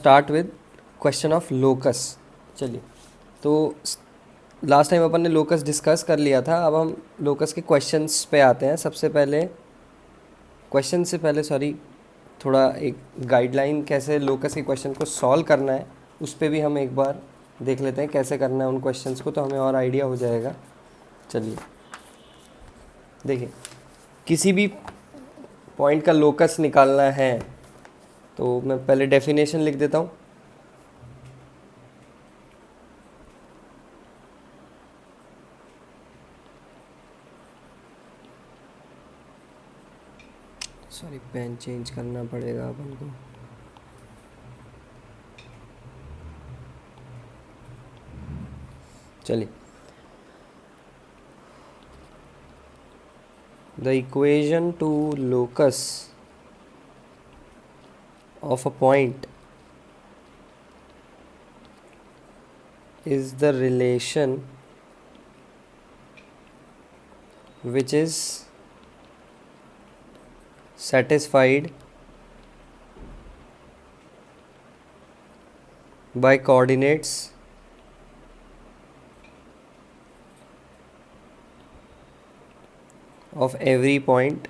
Start with question of locus. चलिए, तो last time अपन ने लोकस डिस्कस कर लिया था, अब हम लोकस के क्वेश्चंस पे आते हैं। सबसे पहले क्वेश्चन से पहले थोड़ा एक गाइडलाइन कैसे लोकस के क्वेश्चन को सॉल्व करना है उस पर भी हम एक बार देख लेते हैं कैसे करना है उन क्वेश्चंस को, तो हमें और आइडिया हो जाएगा। चलिए देखिए, किसी भी पॉइंट का लोकस निकालना है तो मैं पहले डेफिनेशन लिख देता हूँ। सॉरी, पेन चेंज करना पड़ेगा अपन को। चलिए, the equation two locus of a point is the relation which is satisfied by coordinates of every point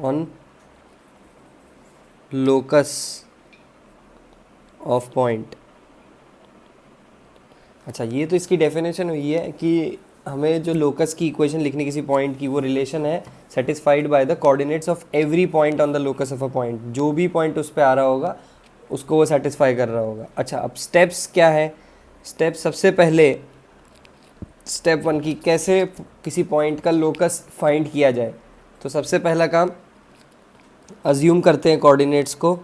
on locus of point। अच्छा, ये तो इसकी डेफिनेशन हुई है कि हमें जो लोकस की इक्वेशन लिखनी किसी पॉइंट की, वो रिलेशन है satisfied by the coordinates of every point on the locus of a point. जो भी पॉइंट उस पर आ रहा होगा उसको वो सेटिस्फाई कर रहा होगा। अच्छा, अब स्टेप्स क्या है? स्टेप सबसे पहले स्टेप 1 की कैसे किसी पॉइंट का लोकस फाइंड किया जाए। तो सबसे पहला काम, अज्यूम करते हैं कोऑर्डिनेट्स को।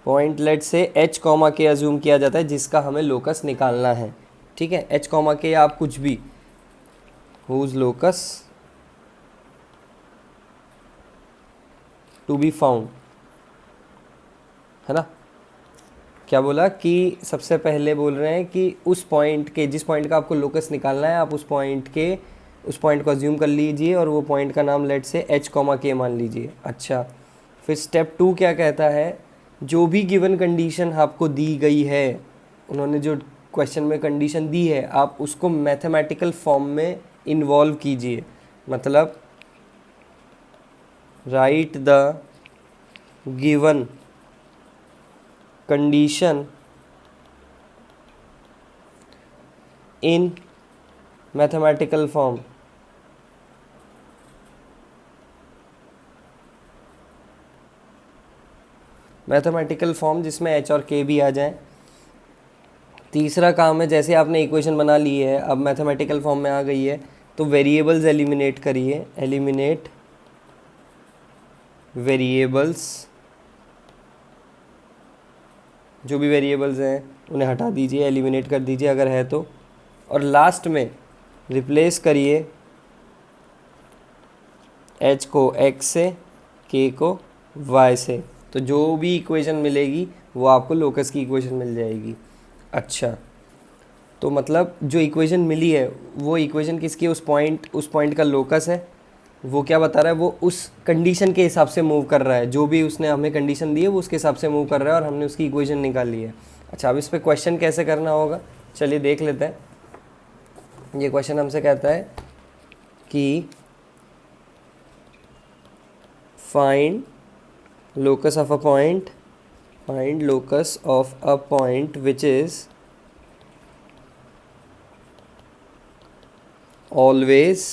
पॉइंट लेट से h कॉमा के अज्यूम किया जाता है जिसका हमें लोकस निकालना है। ठीक है, h कॉमा के आप कुछ भी, whose locus to be found, है ना। क्या बोला कि सबसे पहले बोल रहे हैं कि उस पॉइंट के, जिस पॉइंट का आपको लोकस निकालना है, आप उस पॉइंट को अज्यूम कर लीजिए और वो पॉइंट का नाम लेट से h कॉमा के मान लीजिए। अच्छा, फिर स्टेप 2 क्या कहता है? जो भी गिवन कंडीशन आपको दी गई है, उन्होंने जो क्वेश्चन में कंडीशन दी है, आप उसको मैथमेटिकल फॉर्म में इन्वॉल्व कीजिए। मतलब right the given condition in mathematical form. Mathematical form जिसमें h और k भी आ जाएं। तीसरा काम है, जैसे आपने इक्वेशन बना ली है, अब मैथमेटिकल फॉर्म में आ गई है, तो वेरिएबल्स एलिमिनेट करिए। एलिमिनेट वेरिएबल्स, जो भी वेरिएबल्स हैं उन्हें हटा दीजिए, एलिमिनेट कर दीजिए अगर है तो। और लास्ट में रिप्लेस करिए h को x से, k को y से, तो जो भी इक्वेशन मिलेगी वो आपको लोकस की इक्वेशन मिल जाएगी। अच्छा, तो मतलब जो इक्वेशन मिली है वो इक्वेशन किसकी? उस पॉइंट का लोकस है। वो क्या बता रहा है? वो उस कंडीशन के हिसाब से मूव कर रहा है। जो भी उसने हमें कंडीशन दी है वो उसके हिसाब से मूव कर रहा है और हमने उसकी इक्वेशन निकाल ली है। अच्छा, अब इस पर क्वेश्चन कैसे करना होगा, चलिए देख लेते हैं। ये क्वेश्चन हमसे कहता है कि find locus of a point, find locus of a point which is always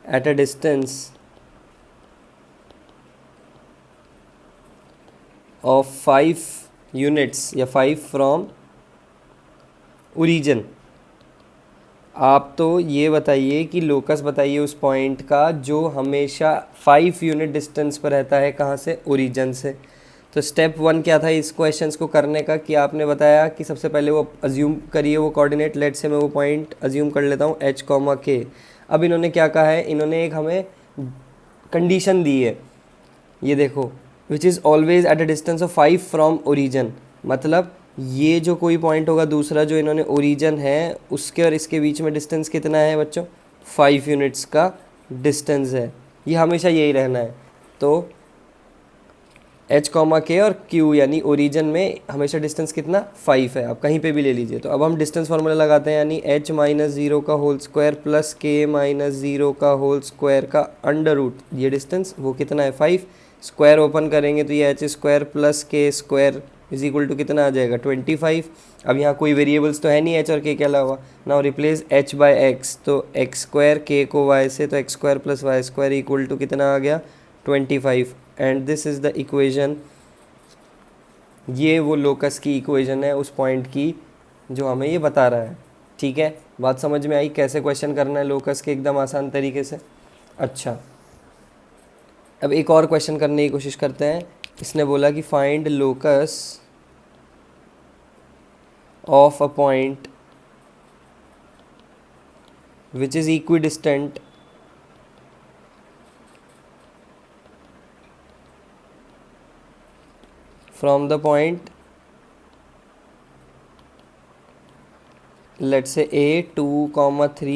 at a distance of 5 units या 5 from origin। आप तो ये बताइए कि लोकस बताइए उस पॉइंट का जो हमेशा 5 यूनिट डिस्टेंस पर रहता है, कहाँ से? ओरिजिन से। तो स्टेप 1 क्या था इस क्वेश्चंस को करने का, कि आपने बताया कि सबसे पहले वो अज्यूम करिए वो कोऑर्डिनेट। लेट से मैं वो पॉइंट अज्यूम कर लेता हूँ h कॉमा के। अब इन्होंने क्या कहा है? इन्होंने एक हमें कंडीशन दी है, ये देखो, which is always at a distance of 5 from origin. मतलब ये जो कोई पॉइंट होगा दूसरा जो इन्होंने ओरिजिन है उसके और इसके बीच में डिस्टेंस कितना है बच्चों, 5 यूनिट्स का डिस्टेंस है। ये हमेशा यही रहना है। तो h कॉमा के और q यानी ओरिजिन में हमेशा डिस्टेंस कितना 5 है, आप कहीं पे भी ले लीजिए। तो अब हम डिस्टेंस फार्मूला लगाते हैं, यानी h माइनस 0 का होल स्क्वायर प्लस के माइनस 0 का होल स्क्वायर का अंडर रूट, ये डिस्टेंस वो कितना है 5। स्क्वायर ओपन करेंगे तो ये h स्क्वायर प्लस के स्क्वायर इज इक्वल टू कितना आ जाएगा 25। अब यहाँ कोई वेरिएबल्स तो है नहीं h और k के अलावा, now replace h by x, तो x स्क्वायर k को y से, तो x square plus y square equal to कितना आ गया 25। And this is the equation, ये वो लोकस की इक्वेशन है उस पॉइंट की जो हमें ये बता रहा है। ठीक है, बात समझ में आई कैसे क्वेश्चन करना है लोकस के एकदम आसान तरीके से। अच्छा, अब एक और क्वेश्चन करने की कोशिश करते हैं। इसने बोला कि find locus of a point which is equidistant from the point let's say a 2,3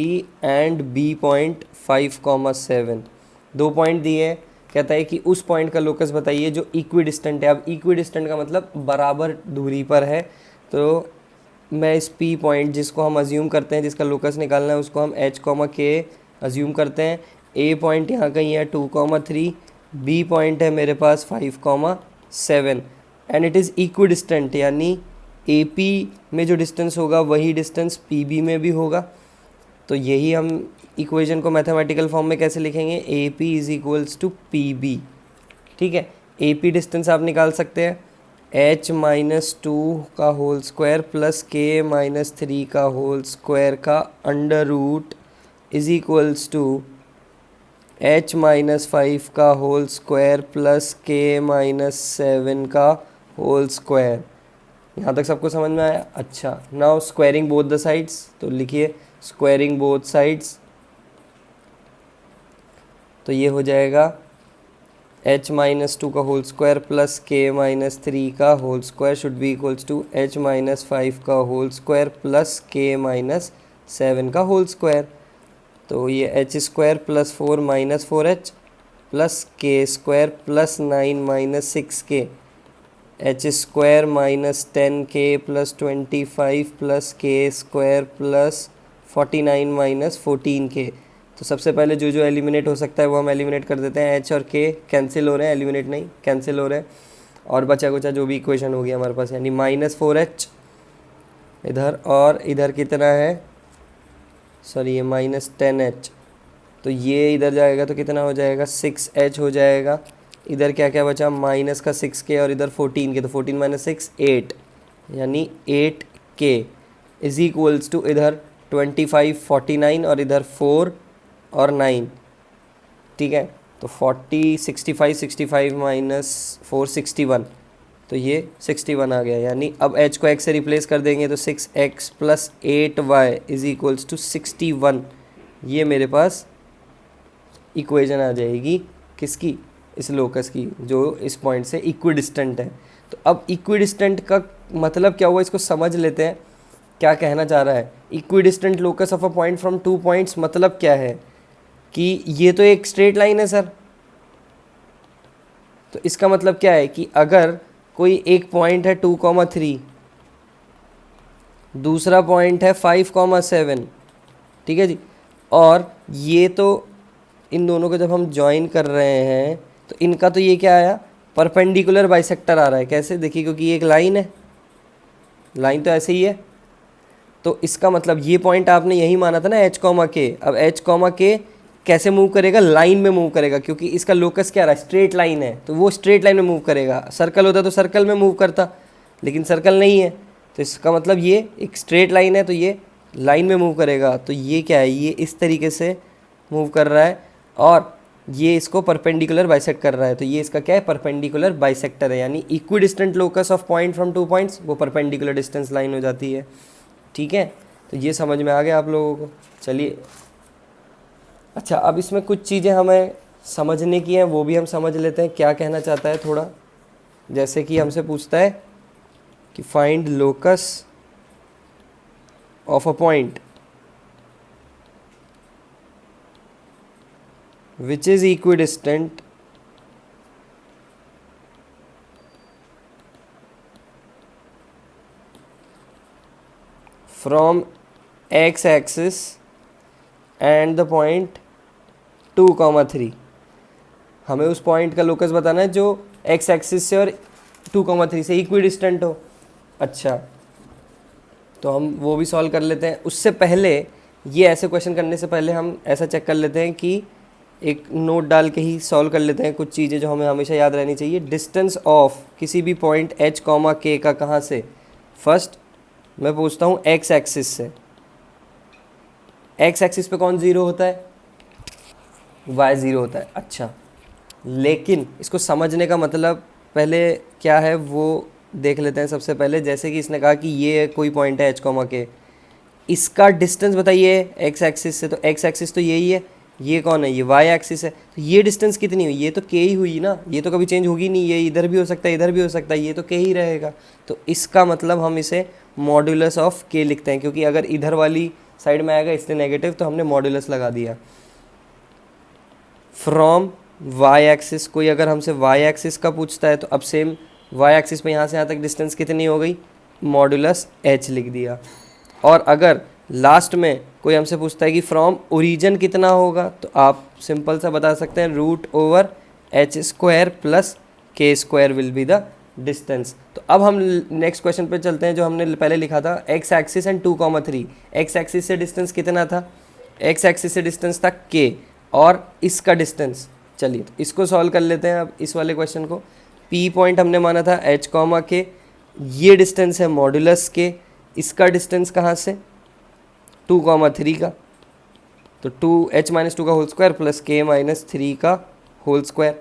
and b point 5,7। दो पॉइंट दिए हैं, कहता है कि उस पॉइंट का लोकस बताइए जो इक्विडिस्टेंट है। अब इक्विडिस्टेंट का मतलब बराबर दूरी पर है। तो मैं इस p पॉइंट जिसको हम अज्यूम करते हैं, जिसका लोकस निकालना है, उसको हम h कॉमा के अज्यूम करते हैं। a पॉइंट यहाँ कहीं है 2,3, b पॉइंट है मेरे पास 5,7 एंड इट इज़ इक्विडिस्टेंट, यानी ए पी में जो डिस्टेंस होगा वही डिस्टेंस पी बी में भी होगा। तो यही हम इक्वेशन को मैथमेटिकल फॉर्म में कैसे लिखेंगे, A P is equals to P B. ठीक है, ए पी डिस्टेंस आप निकाल सकते हैं h माइनस 2 का होल स्क्वायर प्लस के माइनस 3 का होल स्क्वायर का under root is equals to h minus 5 का होल स्क्वायर प्लस के माइनस 7 का होल स्क्वायर। यहाँ तक सबको समझ में आया। अच्छा, now squaring both the sides, तो लिखिए स्क्वायरिंग बोथ साइड्स, तो ये हो जाएगा h माइनस 2 का होल स्क्वायर प्लस के माइनस 3 का whole square should be equals to h minus 5 का होल स्क्वायर प्लस के माइनस 7 का होल स्क्वायर। तो ये h square plus 4 minus 4h plus के square plus 9 minus 6k, H square minus 10k plus 25 plus के square plus 49 minus 14k। तो सबसे पहले जो जो एलिमिनेट हो सकता है वो हम एलिमिनेट कर देते हैं। h और k कैंसिल हो रहे हैं, एलिमिनेट नहीं कैंसिल हो रहे हैं, और बचा कुचा जो भी इक्वेशन होगी हमारे पास, यानी माइनस 4h इधर, और इधर कितना है, सॉरी ये माइनस 10h, तो ये इधर जाएगा तो कितना हो जाएगा 6h हो जाएगा। इधर क्या क्या बचा, माइनस का 6k और इधर 14k, तो 14 माइनस 6 8, यानी 8k इज इक्वल्स टू इधर 25 49 और इधर 4 और 9। ठीक है, तो 40 65 माइनस 4 61, तो ये 61 आ गया। यानी अब h को x से रिप्लेस कर देंगे तो 6x plus 8y is equals to 61। ये मेरे पास इक्वेशन आ जाएगी किसकी, इस लोकस की जो इस पॉइंट से इक्विडिस्टेंट है। तो अब इक्विडिस्टेंट का मतलब क्या हुआ, इसको समझ लेते हैं क्या कहना चाह रहा है। Equidistant locus of a point from 2 points मतलब क्या है कि ये तो एक स्ट्रेट लाइन है सर, तो इसका मतलब क्या है कि अगर कोई एक पॉइंट है 2,3, दूसरा पॉइंट है 5,7, ठीक है जी, और ये तो इन दोनों को जब हम ज्वाइन कर रहे हैं तो इनका तो ये क्या आया, परपेंडिकुलर बाइसेक्टर आ रहा है। कैसे, देखिए क्योंकि ये एक लाइन है, लाइन तो ऐसे ही है, तो इसका मतलब ये पॉइंट आपने यही माना था ना h कॉमा के। अब h कॉमा के कैसे मूव करेगा, लाइन में मूव करेगा, क्योंकि इसका लोकस क्या रहा है, स्ट्रेट लाइन है, तो वो स्ट्रेट लाइन में मूव करेगा। सर्कल होता तो सर्कल में मूव करता, लेकिन सर्कल नहीं है, तो इसका मतलब ये एक स्ट्रेट लाइन है, तो ये लाइन में मूव करेगा। तो ये क्या है, ये इस तरीके से मूव कर रहा है और ये इसको परपेंडिकुलर बाइसेक्ट कर रहा है, तो ये इसका क्या है, परपेंडिकुलर बाइसेक्टर है। यानी equidistant locus of point from 2 points वो परपेंडिकुलर डिस्टेंस लाइन हो जाती है। ठीक है, तो ये समझ में आ गया आप लोगों को। चलिए, अच्छा अब इसमें कुछ चीज़ें हमें समझने की हैं, वो भी हम समझ लेते हैं क्या कहना चाहता है थोड़ा। जैसे कि हमसे पूछता है कि find locus of a point which is equidistant from x axis and the point 2,3। हमें उस पॉइंट का लोकस बताना है जो एक्स एक्सिस से और 2,3 से इक्विडिस्टेंट हो। अच्छा, तो हम वो भी सॉल्व कर लेते हैं। उससे पहले ये ऐसे क्वेश्चन करने से पहले हम ऐसा चेक कर लेते हैं कि एक नोट डाल के ही सॉल्व कर लेते हैं कुछ चीज़ें जो हमें हमेशा याद रहनी चाहिए। डिस्टेंस ऑफ किसी भी पॉइंट h कॉमा k का कहाँ से, फर्स्ट मैं पूछता हूँ एक्स एक्सिस से। एक्स एक्सिस पे कौन ज़ीरो होता है, y ज़ीरो होता है। अच्छा, लेकिन इसको समझने का मतलब पहले क्या है वो देख लेते हैं सबसे पहले। जैसे कि इसने कहा कि ये कोई पॉइंट है h कॉमा k, इसका डिस्टेंस बताइए एक्स एक्सिस से, तो एक्स एक्सिस तो यही है, ये कौन है, ये वाई एक्सिस है। तो ये डिस्टेंस कितनी हुई, ये तो के ही हुई ना, ये तो कभी चेंज होगी नहीं, ये इधर भी हो सकता है इधर भी हो सकता है, ये तो के ही रहेगा। तो इसका मतलब हम इसे मॉड्यूलस ऑफ के लिखते हैं, क्योंकि अगर इधर वाली साइड में आएगा इसलिए नेगेटिव, तो हमने मॉड्यूलस लगा दिया। फ्रॉम वाई एक्सिस, कोई अगर हमसे वाई एक्सिस का पूछता है तो अब सेम वाई एक्सिस पे यहाँ से यहाँ तक डिस्टेंस कितनी हो गई, मॉड्यूलस एच लिख दिया। और अगर लास्ट में कोई हमसे पूछता है कि फ्रॉम ओरिजिन कितना होगा, तो आप सिंपल सा बता सकते हैं root over H square plus के square will be the distance. तो अब हम नेक्स्ट क्वेश्चन पे चलते हैं जो हमने पहले लिखा था, x axis and 2,3। X axis से डिस्टेंस कितना था, एक्स एक्सिस से डिस्टेंस था के, और इसका डिस्टेंस, चलिए तो इसको सॉल्व कर लेते हैं अब इस वाले क्वेश्चन को। पी पॉइंट हमने माना था एच कॉमा के, ये डिस्टेंस है मॉड्यूलस के, इसका डिस्टेंस कहाँ से 2,3 का, तो 2h माइनस 2 का whole square plus k minus 3 का होल स्क्वायर,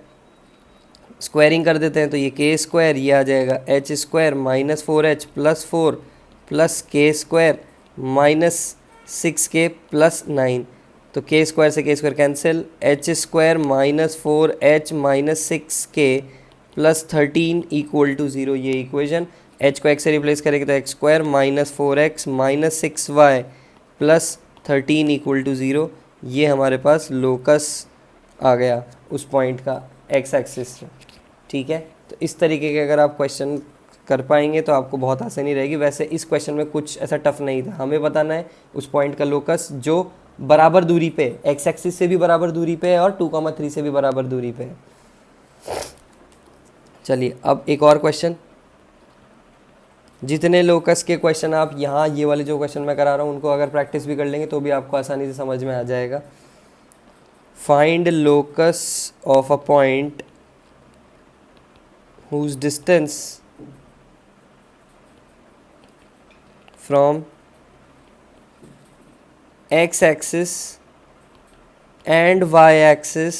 स्क्वायरिंग कर देते हैं तो ये k स्क्वायर, ये आ जाएगा h square minus 4h plus 4 plus k square minus 6k plus 9। तो k स्क्वायर से k square cancel, h square minus 4h minus 6k plus 13 equal to 0। ये इक्वेशन, h को x से रिप्लेस करेंगे तो x square minus 4x minus 6y plus 13 equal to 0। ये हमारे पास locus आ गया उस पॉइंट का एक्स एक्सिस से। ठीक है, तो इस तरीके के अगर आप क्वेश्चन कर पाएंगे तो आपको बहुत आसानी रहेगी। वैसे इस क्वेश्चन में कुछ ऐसा टफ नहीं था, हमें बताना है उस पॉइंट का लोकस जो बराबर दूरी पे, एक्स एक्सिस से भी बराबर दूरी पे है और 2,3 से भी बराबर दूरी पे है। चलिए अब एक और क्वेश्चन, जितने लोकस के क्वेश्चन आप यहाँ ये वाले जो क्वेश्चन मैं करा रहा हूँ उनको अगर प्रैक्टिस भी कर लेंगे तो भी आपको आसानी से समझ में आ जाएगा। Find locus of a point whose distance from x axis and y axis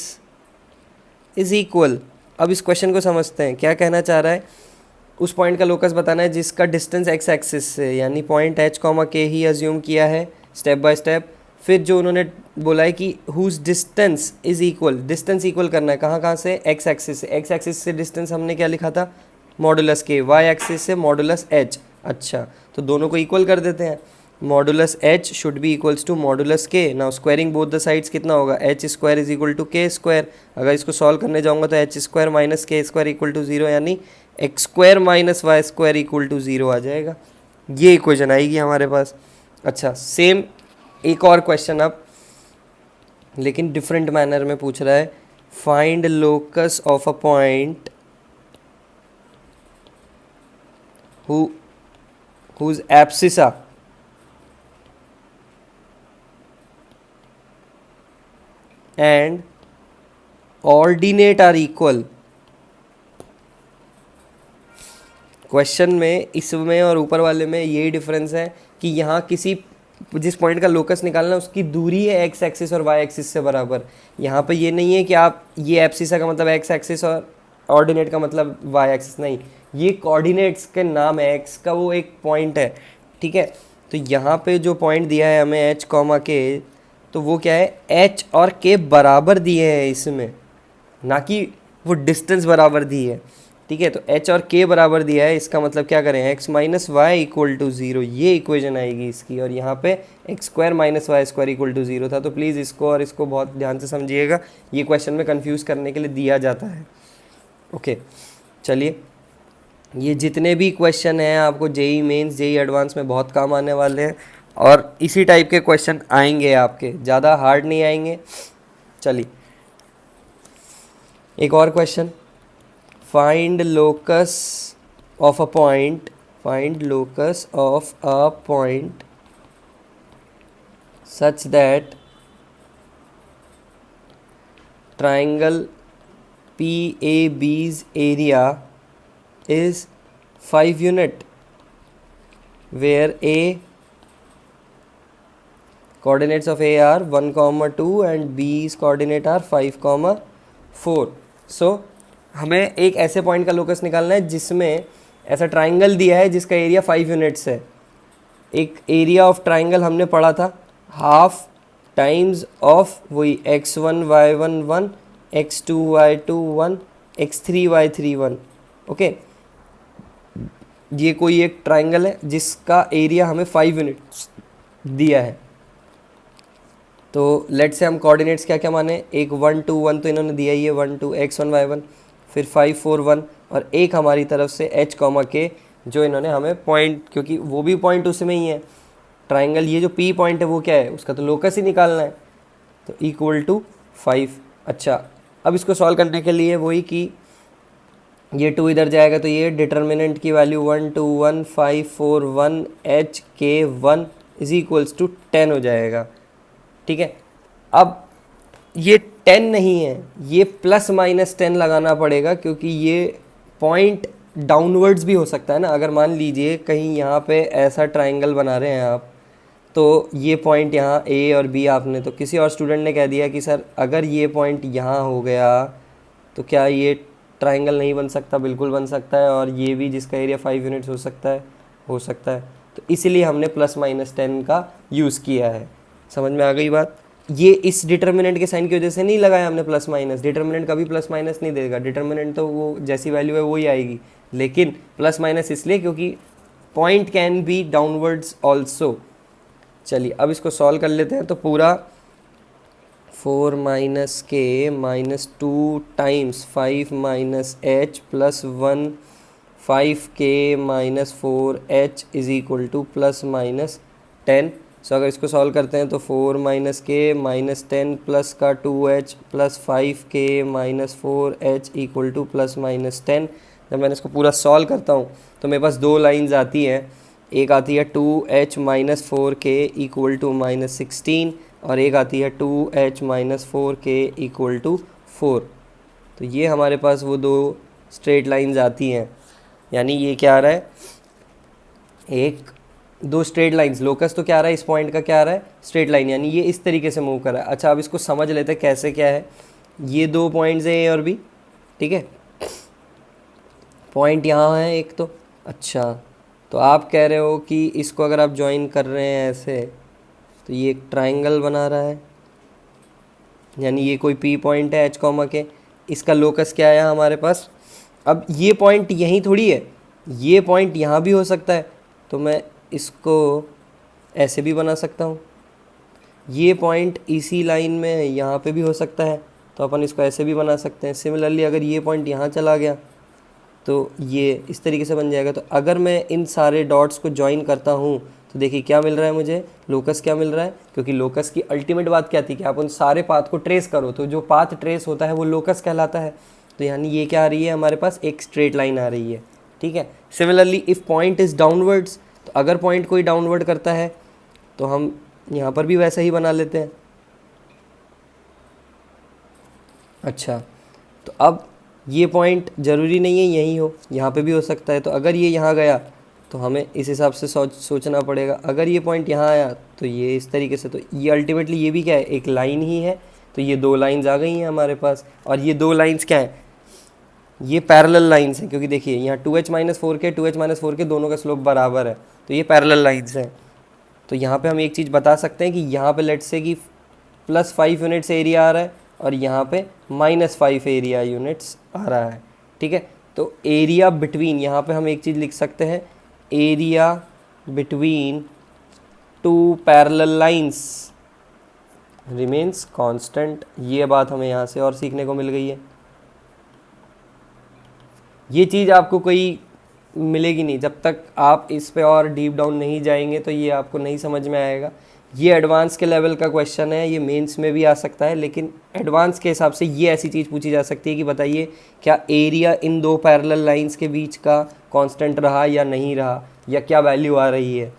is equal. अब इस क्वेश्चन को समझते हैं, क्या कहना चाह रहा है, उस पॉइंट का लोकस बताना है जिसका डिस्टेंस एक्स एक्सिस से, यानी पॉइंट एच कॉमा के ही अज्यूम किया है स्टेप बाय स्टेप। फिर जो उन्होंने बोला है कि whose distance is equal, distance equal करना है कहाँ कहाँ से, एक्स एक्सिस से। एक्स एक्सिस से डिस्टेंस हमने क्या लिखा था, मॉडुलस के, वाई एक्सिस से मॉडुलस एच। अच्छा, तो दोनों को इक्वल कर देते हैं, modulus h should be equals to modulus k. Now squaring both the sides कितना होगा, h square is equal to k square. अगर इसको सॉल्व करने जाऊंगा तो H square minus k square equal to 0, यानी x square minus y square equal to 0 आ जाएगा। ये इक्वेशन आएगी हमारे पास। अच्छा, सेम एक और क्वेश्चन अब, लेकिन डिफरेंट मैनर में पूछ रहा है, find locus of a point whose abscissa and ordinate are equal। Question में इसमें और ऊपर वाले में यही डिफरेंस है कि यहाँ किसी जिस पॉइंट का लोकस निकालना है उसकी दूरी है एक्स एक्सिस और वाई एक्सिस से बराबर। यहाँ पे ये नहीं है कि आप ये एब्सिसा का मतलब एक्स एक्सिस और ऑर्डिनेट का मतलब वाई एक्सिस, नहीं, ये कोऑर्डिनेट्स के नाम है, एक्स का वो एक पॉइंट है। ठीक है, तो यहाँ पे जो पॉइंट दिया है हमें एच कॉमा के, तो वो क्या है, एच और के बराबर दिए हैं इसमें, ना कि वो डिस्टेंस बराबर दी है। ठीक है। तो h और k बराबर दिया है, इसका मतलब क्या करें, x minus y equal to 0, ये इक्वेशन आएगी इसकी। और यहाँ पे x square minus y square equal to 0 था। तो प्लीज़ इसको और इसको बहुत ध्यान से समझिएगा, ये क्वेश्चन में कंफ्यूज करने के लिए दिया जाता है। ओके चलिए, ये जितने भी क्वेश्चन हैं आपको जेई मेंस जेई एडवांस में बहुत काम आने वाले हैं, और इसी टाइप के क्वेश्चन आएंगे आपके, ज़्यादा हार्ड नहीं आएंगे। चलिए एक और question, find locus of a point, find locus of a point such that triangle PAB's area is 5 unit, where A coordinates of A are 1, 2 and B's coordinate are 5, 4। सो हमें एक ऐसे पॉइंट का लोकस निकालना है जिसमें ऐसा ट्राइंगल दिया है जिसका एरिया 5 यूनिट्स है। एक एरिया ऑफ ट्राइंगल हमने पढ़ा था, हाफ टाइम्स ऑफ वही x1 y1 1, x2 y2 1, x3 y3 1। Okay, ये कोई एक ट्राइंगल है जिसका एरिया हमें 5 यूनिट्स दिया है। तो लेट से हम कोऑर्डिनेट्स क्या क्या माने, एक 1 2 1 तो इन्होंने दिया ही है, 1 2 x1 y1, फिर 5 4 1, और एक हमारी तरफ से h k जो इन्होंने हमें पॉइंट, क्योंकि वो भी पॉइंट उसमें ही है ट्राइंगल, ये जो p पॉइंट है वो क्या है, उसका तो लोकस ही निकालना है, तो इक्वल टू 5। अच्छा, अब इसको सॉल्व करने के लिए वही कि ये 2 इधर जाएगा तो ये डिटर्मिनेंट की value 1 2 1 5 4 1 h k 1 is equals to 10 हो जाएगा। ठीक है, अब ये 10 नहीं है, ये प्लस माइनस 10 लगाना पड़ेगा, क्योंकि ये पॉइंट डाउनवर्ड्स भी हो सकता है ना। अगर मान लीजिए कहीं यहाँ पे ऐसा ट्राइंगल बना रहे हैं आप, तो ये पॉइंट यहाँ ए और बी, आपने तो किसी और स्टूडेंट ने कह दिया कि सर अगर ये पॉइंट यहाँ हो गया तो क्या ये ट्राइंगल नहीं बन सकता? बिल्कुल बन सकता है, और ये भी जिसका एरिया 5 यूनिट्स हो सकता है। तो इसीलिए हमने प्लस माइनस 10 का यूज़ किया है। समझ में आ गई बात? ये इस डिटर्मिनेंट के साइन की वजह से नहीं लगाया हमने प्लस माइनस, डिटर्मिनेंट कभी प्लस माइनस नहीं देगा, डिटर्मिनेंट तो वो जैसी वैल्यू है वही आएगी, लेकिन प्लस माइनस इसलिए क्योंकि point can be downwards also. चलिए अब इसको सॉल्व कर लेते हैं। तो पूरा 4 माइनस के minus 2 times 5 minus H plus 1 5 के minus 4 H is equal two plus minus 10। सो अगर इसको सॉल्व करते हैं तो 4 माइनस के माइनस 10 प्लस का 2h प्लस 5 के minus 4h equal two plus minus 10। जब मैंने इसको पूरा सॉल्व करता हूँ तो मेरे पास दो लाइंस आती हैं, एक आती है 2h minus 4k equal to minus 16, और एक आती है 2h minus 4k equal to 4। तो ये हमारे पास वो दो स्ट्रेट लाइंस आती हैं, यानी ये क्या आ रहा है, एक दो स्ट्रेट लाइंस। लोकस तो क्या आ रहा है, इस पॉइंट का क्या आ रहा है, स्ट्रेट लाइन, यानी ये इस तरीके से मूव कर रहा है। अच्छा, अब इसको समझ लेते हैं कैसे क्या है। ये दो पॉइंट्स हैं ए और बी, ठीक है, पॉइंट यहाँ है एक तो। अच्छा, तो आप कह रहे हो कि इसको अगर आप ज्वाइन कर रहे हैं ऐसे, तो ये एक ट्राइंगल बना रहा है, यानी ये कोई पी पॉइंट है एच कॉमा के, इसका लोकस क्या है हमारे पास। अब ये पॉइंट यहीं थोड़ी है, ये पॉइंट यहाँ भी हो सकता है, तो मैं इसको ऐसे भी बना सकता हूँ। ये पॉइंट इसी लाइन में है, यहाँ पे भी हो सकता है, तो अपन इसको ऐसे भी बना सकते हैं। सिमिलरली अगर ये पॉइंट यहाँ चला गया तो ये इस तरीके से बन जाएगा। तो अगर मैं इन सारे डॉट्स को ज्वाइन करता हूँ तो देखिए क्या मिल रहा है मुझे, लोकस क्या मिल रहा है, क्योंकि लोकस की अल्टीमेट बात क्या थी कि आप उन सारे पाथ को ट्रेस करो, तो जो पाथ ट्रेस होता है वो लोकस कहलाता है। तो यानी ये क्या आ रही है हमारे पास, एक स्ट्रेट लाइन आ रही है। ठीक है, similarly if point is downwards, तो अगर पॉइंट कोई डाउनवर्ड करता है तो हम यहाँ पर भी वैसा ही बना लेते हैं। अच्छा, तो अब ये पॉइंट ज़रूरी नहीं है यहीं हो, यहाँ पे भी हो सकता है। तो अगर ये यहाँ गया तो हमें इस हिसाब से सोचना पड़ेगा। अगर ये पॉइंट यहाँ आया तो ये इस तरीके से, तो ये अल्टीमेटली ये भी क्या है, एक लाइन ही है। तो ये दो लाइंस आ गई हैं हमारे पास, और ये दो लाइंस क्या है, ये पैरेलल लाइंस हैं, क्योंकि देखिए यहाँ 2h minus 4k 2h minus 4k दोनों का स्लोप बराबर है, तो ये पैरेलल लाइंस हैं। तो यहाँ पे हम एक चीज़ बता सकते हैं कि यहाँ पे लेट्स से कि प्लस 5 यूनिट्स एरिया आ रहा है और यहाँ पे माइनस 5 एरिया यूनिट्स आ रहा है। ठीक है, तो एरिया बिटवीन, यहाँ पे हम एक चीज़ लिख सकते हैं, area between two parallel lines remains constant. ये बात हमें यहाँ से और सीखने को मिल गई है। ये चीज़ आपको कोई मिलेगी नहीं जब तक आप इस पे और डीप डाउन नहीं जाएंगे, तो ये आपको नहीं समझ में आएगा। ये एडवांस के लेवल का क्वेश्चन है, ये मेंस में भी आ सकता है, लेकिन एडवांस के हिसाब से ये ऐसी चीज़ पूछी जा सकती है कि बताइए क्या एरिया इन दो पैरेलल लाइंस के बीच का कांस्टेंट रहा या नहीं रहा, या क्या वैल्यू आ रही है,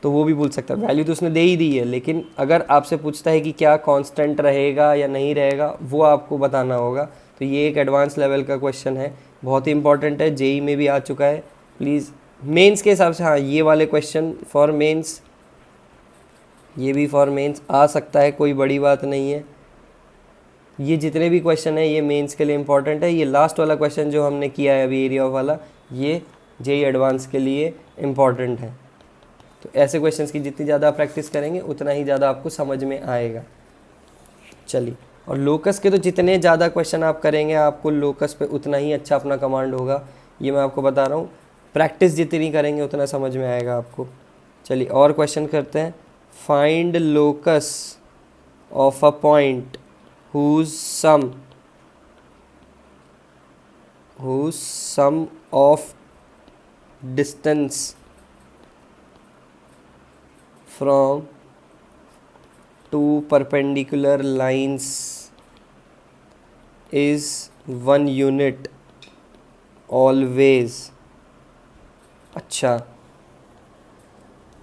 तो वो भी पूछ सकता है। वैल्यू तो उसने दे ही दी है, लेकिन अगर आपसे पूछता है कि क्या कांस्टेंट रहेगा या नहीं रहेगा, वो आपको बताना होगा। तो ये एक एडवांस लेवल का क्वेश्चन है, बहुत ही इंपॉर्टेंट है, जेई में भी आ चुका है। प्लीज़ मेंस के हिसाब से, हाँ ये वाले क्वेश्चन फॉर मेंस, ये भी फॉर मेंस आ सकता है, कोई बड़ी बात नहीं है। ये जितने भी क्वेश्चन है ये मेंस के लिए इंपॉर्टेंट है। ये लास्ट वाला क्वेश्चन जो हमने किया है अभी एरिया ऑफ वाला, ये जेई एडवांस के लिए इम्पॉर्टेंट है। तो ऐसे क्वेश्चंस की जितनी ज़्यादा प्रैक्टिस करेंगे उतना ही ज़्यादा आपको समझ में आएगा। चलिए, और लोकस के तो जितने ज़्यादा क्वेश्चन आप करेंगे आपको लोकस पे उतना ही अच्छा अपना कमांड होगा, ये मैं आपको बता रहा हूँ। प्रैक्टिस जितनी करेंगे उतना समझ में आएगा आपको। चलिए और क्वेश्चन करते हैं। Find locus of a point whose sum of distance from two perpendicular lines is 1 unit always। अच्छा,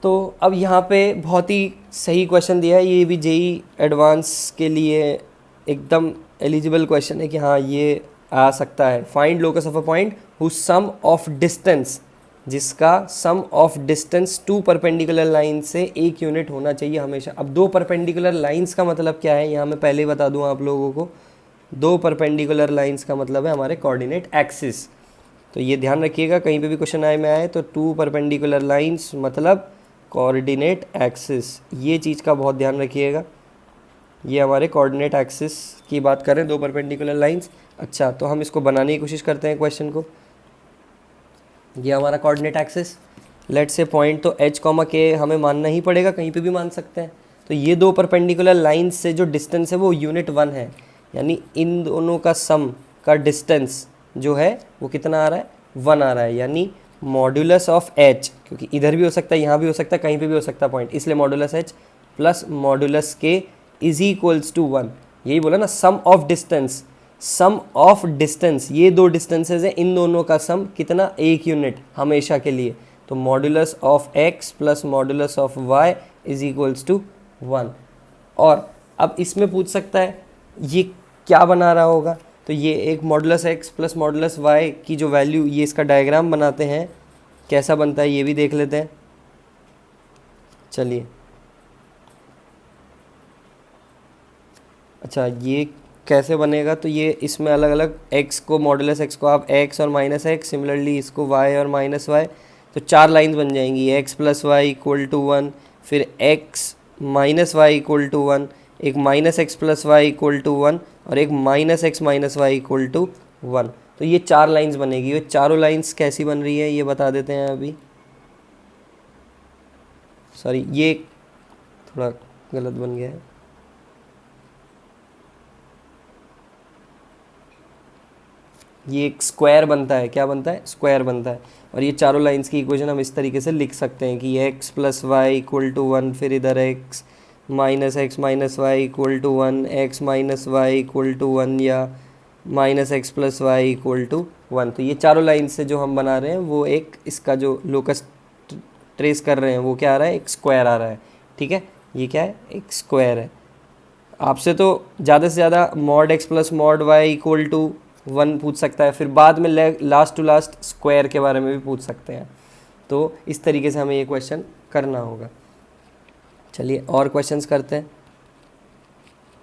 तो अब यहाँ पे बहुत ही सही क्वेश्चन दिया है, ये भी जेई एडवांस के लिए एकदम एलिजिबल क्वेश्चन है कि हाँ ये आ सकता है। Find locus of a point who sum of distance, जिसका sum of distance to perpendicular line से 1 यूनिट होना चाहिए हमेशा। अब दो परपेंडिकुलर लाइंस का मतलब क्या है, यहाँ मैं पहले ही बता दूँ आप लोगों को। दो परपेंडिकुलर लाइंस का मतलब है हमारे कोऑर्डिनेट एक्सिस। तो ये ध्यान रखिएगा, कहीं पे भी क्वेश्चन आए में आए तो टू परपेंडिकुलर लाइंस मतलब कोऑर्डिनेट एक्सिस, ये चीज़ का बहुत ध्यान रखिएगा। ये हमारे कोऑर्डिनेट एक्सिस की बात करें, दो परपेंडिकुलर लाइंस। अच्छा, तो हम इसको बनाने की कोशिश करते हैं क्वेश्चन को। ये हमारा कोऑर्डिनेट एक्सिस, लेट से पॉइंट तो h, k हमें मानना ही पड़ेगा, कहीं पे भी मान सकते हैं। तो ये दो परपेंडिकुलर लाइंस से जो डिस्टेंस है वो यूनिट 1 है, यानी इन दोनों का सम का डिस्टेंस जो है वो कितना आ रहा है, 1 आ रहा है। यानी मॉड्यूलस ऑफ h, क्योंकि इधर भी हो सकता है, यहाँ भी हो सकता है, कहीं पे भी हो सकता है पॉइंट, इसलिए modulus h plus modulus k is equals to 1। यही बोला ना, sum of distance, sum of distance, ये दो डिस्टेंसेज हैं, इन दोनों का सम कितना, 1 यूनिट हमेशा के लिए। तो modulus of x plus modulus of y is equals to 1। और अब इसमें पूछ सकता है ये क्या बना रहा होगा, तो ये एक modulus x plus modulus y की जो वैल्यू, ये इसका डायग्राम बनाते हैं, कैसा बनता है ये भी देख लेते हैं। चलिए, अच्छा ये कैसे बनेगा, तो ये इसमें अलग अलग x को, मॉडुलस x को आप x और माइनस एक्स, सिमिलरली इसको y और माइनस y, तो 4 लाइन्स बन जाएंगी, x plus y equal to 1, फिर x minus y equal to 1, एक minus x plus y equal to 1 और एक minus x minus y equal to 1। तो ये 4 लाइन्स बनेगी। ये चारों लाइन्स कैसी बन रही है ये बता देते हैं अभी। सॉरी, ये थोड़ा गलत बन गया है। ये एक स्क्वायर बनता है, क्या बनता है, स्क्वायर बनता है। और ये चारों लाइंस की इक्वेशन हम इस तरीके से लिख सकते हैं कि x plus y equal to 1, फिर इधर x minus y equal to 1, x minus y equal to 1, या minus x plus y equal to 1। तो ये चारों लाइन से जो हम बना रहे हैं वो एक इसका जो लोकस ट्रेस कर रहे हैं वो क्या आ रहा है, एक स्क्वायर आ रहा है। ठीक है, ये क्या है, एक स्क्वायर है। आपसे तो ज़्यादा से ज़्यादा mod x plus mod y equal to 1 पूछ सकता है, फिर बाद में लास्ट टू लास्ट स्क्वायर के बारे में भी पूछ सकते हैं। तो इस तरीके से हमें ये क्वेश्चन करना होगा। चलिए और क्वेश्चंस करते हैं।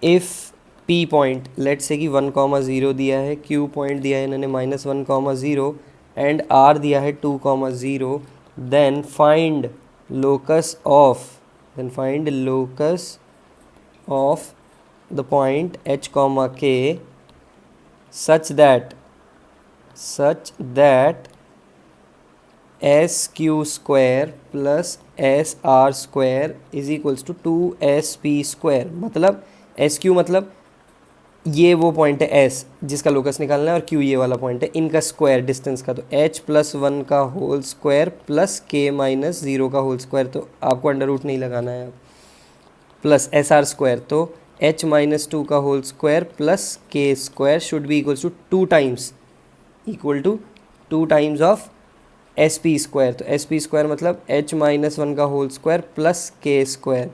इफ़ P पॉइंट, लेट से कि 1,0 दिया है, Q पॉइंट दिया है इन्होंने -1,0 एंड R दिया है 2,0, then find locus of the point H, K such that such that S Q square plus S R square is equals to 2sp square. मतलब एस क्यू मतलब ये वो पॉइंट है एस जिसका लोकस निकालना है, और क्यू ये वाला पॉइंट है, इनका स्क्वायर डिस्टेंस का, तो h+1 का होल स्क्वायर प्लस k-0 का होल स्क्वायर, तो आपको अंडर रूट नहीं लगाना है, प्लस एस आर स्क्वायर, तो h-2 का whole square plus k square should be equals to 2 times of S P square. तो एस पी स्क्वायर मतलब h-1 का whole square plus k square.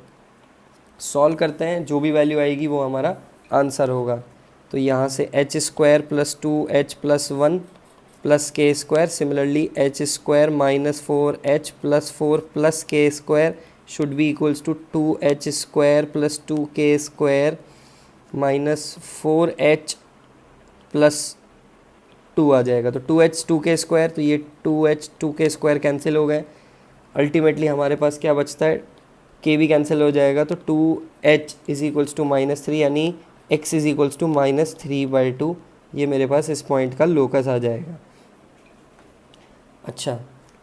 Solve करते हैं, जो भी वैल्यू आएगी वो हमारा आंसर होगा। तो यहाँ से h square plus 2h+1 plus के square, similarly h square -4h+4 plus के square should be equals to 2h square plus 2k square -4h plus 2 आ जाएगा। तो 2h 2k स्क्वायर, तो ये 2h 2k स्क्वायर कैंसिल हो गए। अल्टीमेटली हमारे पास क्या बचता है, k भी कैंसिल हो जाएगा, तो 2h इज इक्वल्स टू -3, यानी x इज इक्वल्स टू -3/2। ये मेरे पास इस पॉइंट का लोकस आ जाएगा। अच्छा,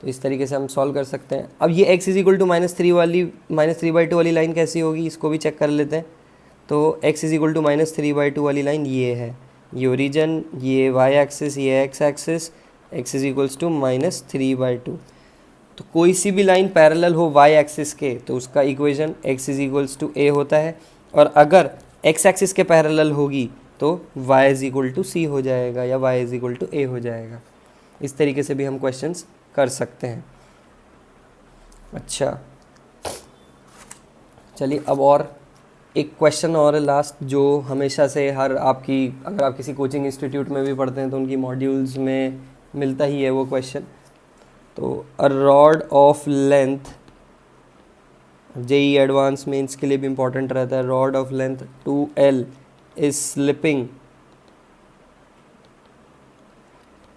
तो इस तरीके से हम सॉल्व कर सकते हैं। अब ये x इज इक्वल टू -3/2 वाली लाइन कैसी होगी, इसको भी चेक कर लेते हैं। तो x इज इक्वल टू -3/2 वाली लाइन ये है, ये ओरिजिन, ये y एक्सिस, ये x axis, x is equals to -3/2। तो कोई सी भी लाइन पैरेलल हो y एक्सिस के तो उसका equation x is equals to a होता है, और अगर x एक्सिस के पैरेलल होगी तो y is equal to c हो जाएगा, या y is equal to a हो जाएगा। इस तरीके से भी हम क्वेश्चंस कर सकते हैं। अच्छा, चलिए अब और एक क्वेश्चन और है लास्ट, जो हमेशा से अगर आप किसी कोचिंग इंस्टीट्यूट में भी पढ़ते हैं तो उनकी मॉड्यूल्स में मिलता ही है वो क्वेश्चन। तो a rod of length, JEE advance mains के लिए भी इम्पोर्टेंट रहता है, rod of length 2l is slipping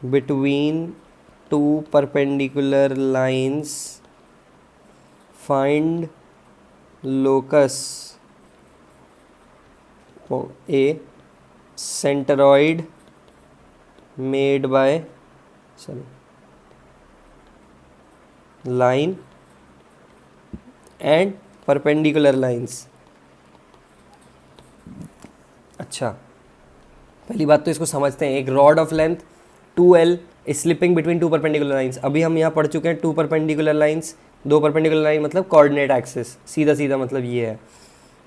between 2 perpendicular lines, find locus a centroid made by line and perpendicular lines। अच्छा, पहली बात तो इसको समझते हैं। एक rod of length 2l is slipping between 2 perpendicular lines. अभी हम यहाँ पढ़ चुके हैं 2 परपेंडिकुलर लाइंस, 2 परपेंडिकुलर लाइन मतलब कोऑर्डिनेट एक्सिस, सीधा सीधा मतलब ये है।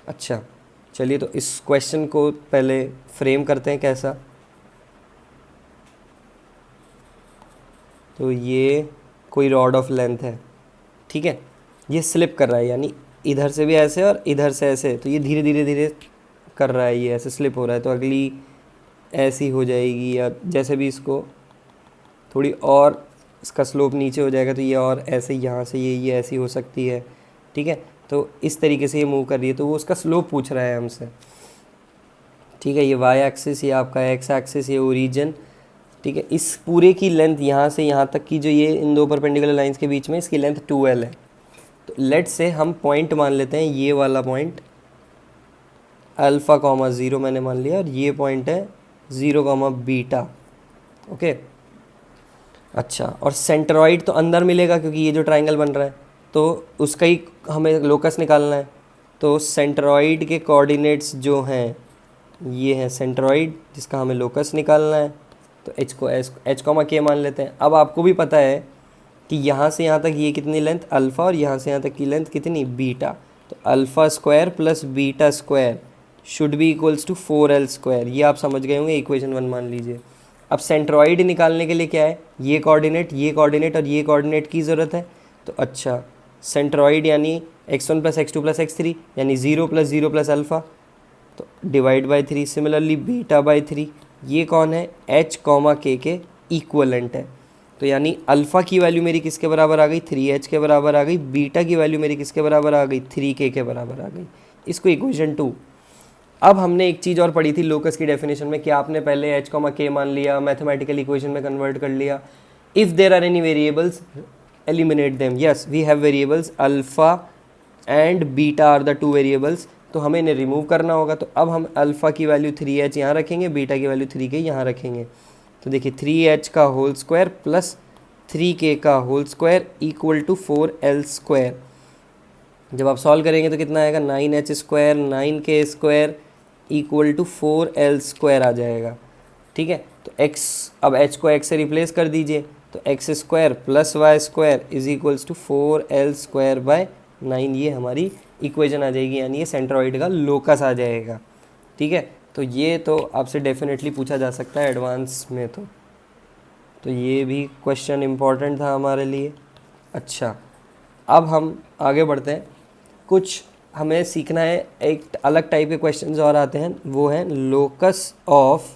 अच्छा, चलिए तो इस क्वेश्चन को पहले फ्रेम करते हैं कैसा। तो ये कोई रॉड ऑफ लेंथ है, ठीक है, ये स्लिप कर रहा है, यानी इधर से भी ऐसे और इधर से ऐसे, तो ये धीरे धीरे धीरे कर रहा है, ये ऐसे स्लिप हो रहा है। तो अगली ऐसी हो जाएगी, या जैसे भी इसको थोड़ी और इसका स्लोप नीचे हो जाएगा तो ये और ऐसे यहाँ से ये ऐसी हो सकती है, ठीक है। तो इस तरीके से ये मूव कर रही है, तो वो उसका स्लोप पूछ रहा है हमसे, ठीक है। ये वाई एक्सिस, ये आपका एक्स एक्सिस, ये ओरिजिन, ठीक है। इस पूरे की लेंथ यहाँ से यहाँ तक की जो ये इन 2 परपेंडिकुलर लाइंस के बीच में इसकी लेंथ 2l है। तो लेट से हम पॉइंट मान लेते हैं, ये वाला पॉइंट α, 0 मैंने मान लिया, और ये पॉइंट है 0, बीटा, ओके। अच्छा, और सेंट्रॉइड तो अंदर मिलेगा क्योंकि ये जो ट्राइंगल बन रहा है तो उसका ही हमें लोकस निकालना है। तो सेंट्रॉइड के कोऑर्डिनेट्स जो हैं ये है सेंट्रॉइड, जिसका हमें लोकस निकालना है। तो h को h, k मान लेते हैं। अब आपको भी पता है कि यहाँ से यहाँ तक ये कितनी लेंथ अल्फ़ा, और यहाँ से यहाँ तक की लेंथ कितनी बीटा। तो alpha square plus beta square should be equals to 4l square. ये आप समझ गए होंगे, इक्वेशन 1 मान लीजिए। अब सेंट्रॉइड निकालने के लिए क्या है, ये कोऑर्डिनेट और ये कोऑर्डिनेट की ज़रूरत है। तो अच्छा, सेंट्रॉइड यानी x1 + x2 + x3 यानी 0 + 0 + अल्फ़ा, तो divide by 3। Similarly beta by 3, ये कौन है, h, k के इक्वलेंट है। तो यानी अल्फ़ा की वैल्यू मेरी किसके बराबर आ गई, 3h के बराबर आ गई। बीटा की वैल्यू मेरी किसके बराबर आ गई, 3k के बराबर आ गई। इसको इक्वेशन 2। अब हमने एक चीज़ और पढ़ी थी लोकस की डेफिनेशन में कि आपने पहले h, k मान लिया, मैथमेटिकल इक्वेशन में कन्वर्ट कर लिया। If there are any variables eliminate them. Yes, we have variables alpha and beta are the 2 variables, तो हमें इन्हें रिमूव करना होगा। तो अब हम अल्फ़ा की वैल्यू 3h यहाँ रखेंगे, बीटा की वैल्यू 3k यहाँ रखेंगे। तो देखिए 3h का होल स्क्वायर प्लस 3k का whole square equal to 4l square. जब आप सॉल्व करेंगे तो कितना आएगा, 9h square 9k square equal to 4l square आ जाएगा। ठीक है, तो x, अब h को x से रिप्लेस कर दीजिए, तो x square plus y square is equals to 4l square by 9, ये हमारी इक्वेशन आ जाएगी, यानी ये सेंट्रॉइड का लोकस आ जाएगा। ठीक है, तो ये तो आपसे डेफिनेटली पूछा जा सकता है एडवांस में, तो ये भी क्वेश्चन इम्पॉर्टेंट था हमारे लिए। अच्छा, अब हम आगे बढ़ते हैं। कुछ हमें सीखना है, एक अलग टाइप के क्वेश्चंस और आते हैं, वो हैं लोकस ऑफ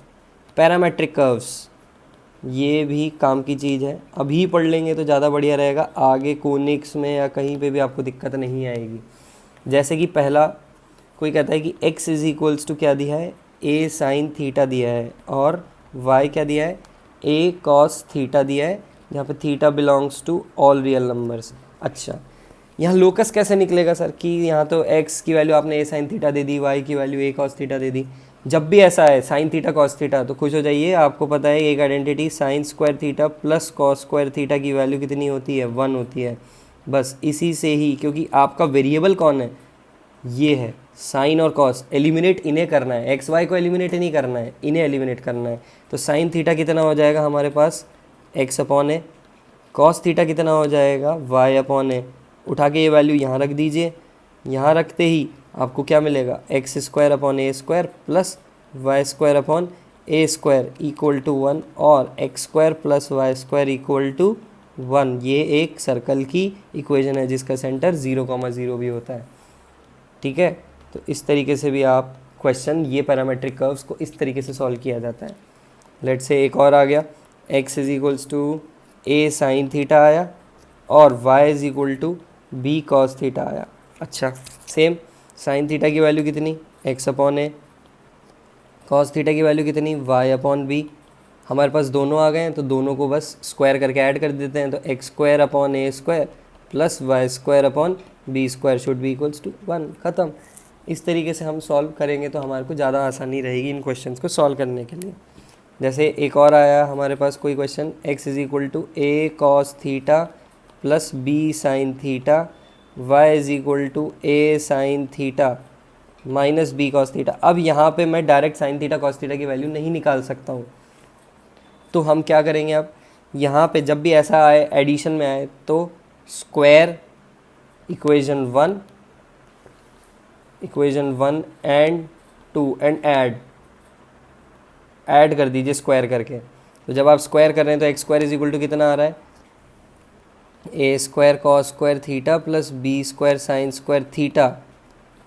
पैरामेट्रिक कर्व्स। ये भी काम की चीज़ है, अभी पढ़ लेंगे तो ज़्यादा बढ़िया रहेगा, आगे कोनिक्स में या कहीं पे भी आपको दिक्कत नहीं आएगी। जैसे कि पहला कोई कहता है कि x इज़ इक्वल्स टू क्या दिया है, a साइन थीटा दिया है, और y क्या दिया है, a कॉस थीटा दिया है, जहाँ पे theta belongs to all real numbers. अच्छा, यहाँ लोकस कैसे निकलेगा सर, कि यहाँ तो x की वैल्यू आपने a sine theta they the, y की वैल्यू a कॉस थीटा दे दी। जब भी ऐसा है साइन थीटा कॉस थीटा, तो खुश हो जाइए, आपको पता है एक identity sign square theta plus cos square theta की वैल्यू कितनी होती है, 1 होती है। बस इसी से ही, क्योंकि आपका वेरिएबल कौन है, ये है साइन और कॉस, एलिमिनेट इन्हें करना है, एक्स वाई को एलिमिनेट नहीं करना है, इन्हें एलिमिनेट करना है। तो साइन थीटा कितना हो जाएगा हमारे पास, x upon a, cos theta कितना हो जाएगा, वाई अपॉन ए। उठा के ये वैल्यू यहाँ रख दीजिए, यहाँ रखते ही आपको क्या मिलेगा, x square upon a square plus y square upon a square equal to 1, और x square plus y square equal to 1। ये एक सर्कल की इक्वेशन है जिसका सेंटर 0,0 भी होता है। ठीक है, तो इस तरीके से भी आप क्वेश्चन, ये पैरामेट्रिक कर्व्स को इस तरीके से सॉल्व किया जाता है। लेट से एक और आ गया, x is equals to a sine theta आया, और y is equal to b cos theta आया। अच्छा, सेम साइन थीटा की वैल्यू कितनी, x upon a, cos theta की वैल्यू कितनी, y अपॉन बी। हमारे पास दोनों आ गए हैं, तो दोनों को बस स्क्वायर करके ऐड कर देते हैं, तो x square upon a square plus y square upon b square should be equals to 1। ख़त्म। इस तरीके से हम सॉल्व करेंगे तो हमारे को ज़्यादा आसानी रहेगी इन क्वेश्चंस को सॉल्व करने के लिए। जैसे एक और आया हमारे पास कोई question, x is equal to a cos theta plus b sine theta, y is equal to a sine theta minus b cos theta. अब यहाँ पे मैं direct sine theta cos theta की वैल्यू नहीं निकाल सकता हूँ, तो हम क्या करेंगे, अब यहाँ पे जब भी ऐसा आए एडिशन में आए, तो square equation 1 and 2 and add कर दीजिए स्क्वायर करके। तो जब आप स्क्वायर कर रहे हैं तो x square is equal to कितना आ रहा है, a square cos square theta plus b square sine square theta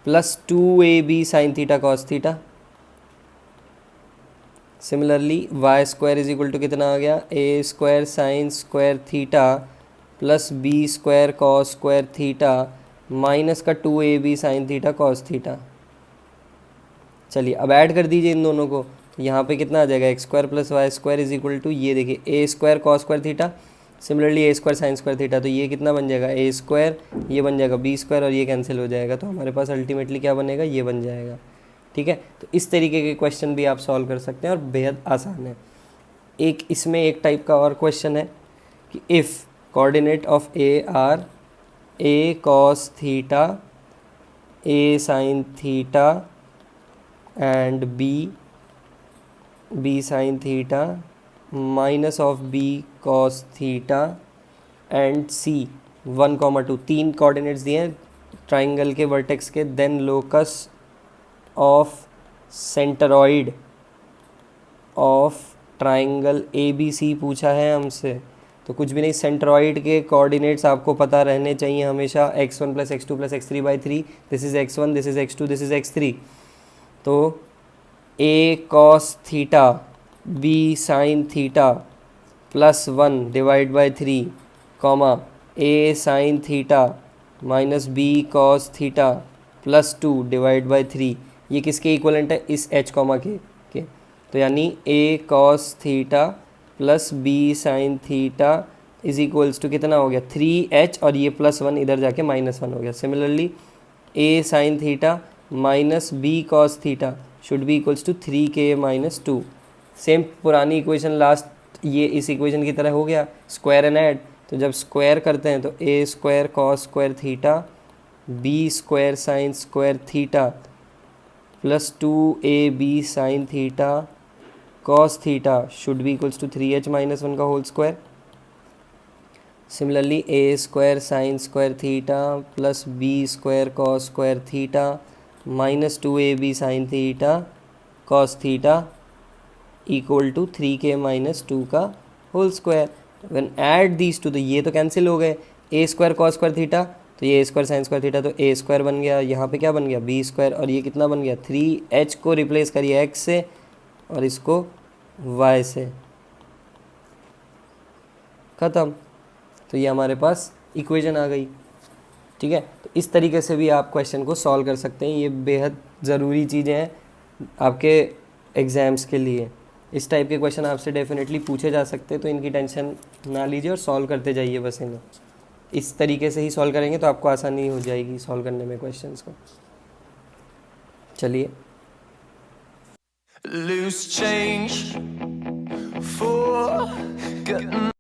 plus 2ab sine theta cos theta. Similarly y square is equal to कितना आ गया, a square sine square theta plus b square cos square theta minus का 2ab sine theta cos theta. चलिए अब add कर दीजिए इन दोनों को, यहाँ पे कितना आ जाएगा, x square plus y square is equal to, ये देखिए a square cos square theta, similarly a square sine square theta, तो ये कितना बन जाएगा, ए स्क्वायर, ये बन जाएगा बी स्क्वायर, और ये कैंसिल हो जाएगा, तो हमारे पास अल्टीमेटली क्या बनेगा, ये बन जाएगा। ठीक है, तो इस तरीके के क्वेश्चन भी आप सॉल्व कर सकते हैं और बेहद आसान है। एक इसमें एक टाइप का और क्वेश्चन है कि if coordinate of A are a cos theta a sine theta and b sine theta minus of b cos theta and C 1,2, 3 coordinates दिए हैं ट्राइंगल के वर्टेक्स के, then locus of centroid of triangle ABC पूछा है हमसे। तो कुछ भी नहीं, सेंट्रॉइड के कोऑर्डिनेट्स आपको पता रहने चाहिए हमेशा, x1 plus x2 plus x3/3, this is x1, this is x2, this is x3। तो a cos theta b sine theta plus 1 divide by 3 comma a sine theta minus b cos theta plus 2 divide by 3, ये किसके equivalent है, इस h comma के। तो यानी a cos theta plus b sine theta is equals to कितना हो गया, 3h, और ये प्लस 1 इधर जाके -1 हो गया। Similarly a sine theta minus b cos theta should be equals to 3k - 2। Same पुरानी इक्वेशन लास्ट ये इस इक्वेशन की तरह हो गया, स्क्वायर एंड ऐड। तो जब स्क्वायर करते हैं तो a square cos square theta b square sine square theta plus 2ab sine theta cos theta should be equals to 3h minus 1 का whole square. Similarly a square sine square theta plus b square cos square theta minus 2ab sine theta cos theta equal to 3k minus 2 का whole square. When add these two, तो ये तो cancel हो गए, a square cos square theta तो ये ए square sine square theta तो a square बन गया, यहाँ पे क्या बन गया बी स्क्वायर, और ये कितना बन गया 3h को रिप्लेस करिए x से और इसको y से, ख़त्म। तो ये हमारे पास इक्वेशन आ गई। ठीक है, तो इस तरीके से भी आप क्वेश्चन को सॉल्व कर सकते हैं। ये बेहद ज़रूरी चीज़ें हैं आपके एग्ज़ाम्स के लिए। इस टाइप के क्वेश्चन आपसे डेफिनेटली पूछे जा सकते हैं, तो इनकी टेंशन ना लीजिए और सॉल्व करते जाइए बस इन्हें। इस तरीके से ही सॉल्व करेंगे तो आपको आसानी हो जाएगी सॉल्व करने में क्वेश्चंस को। चलिए, Loose change for getting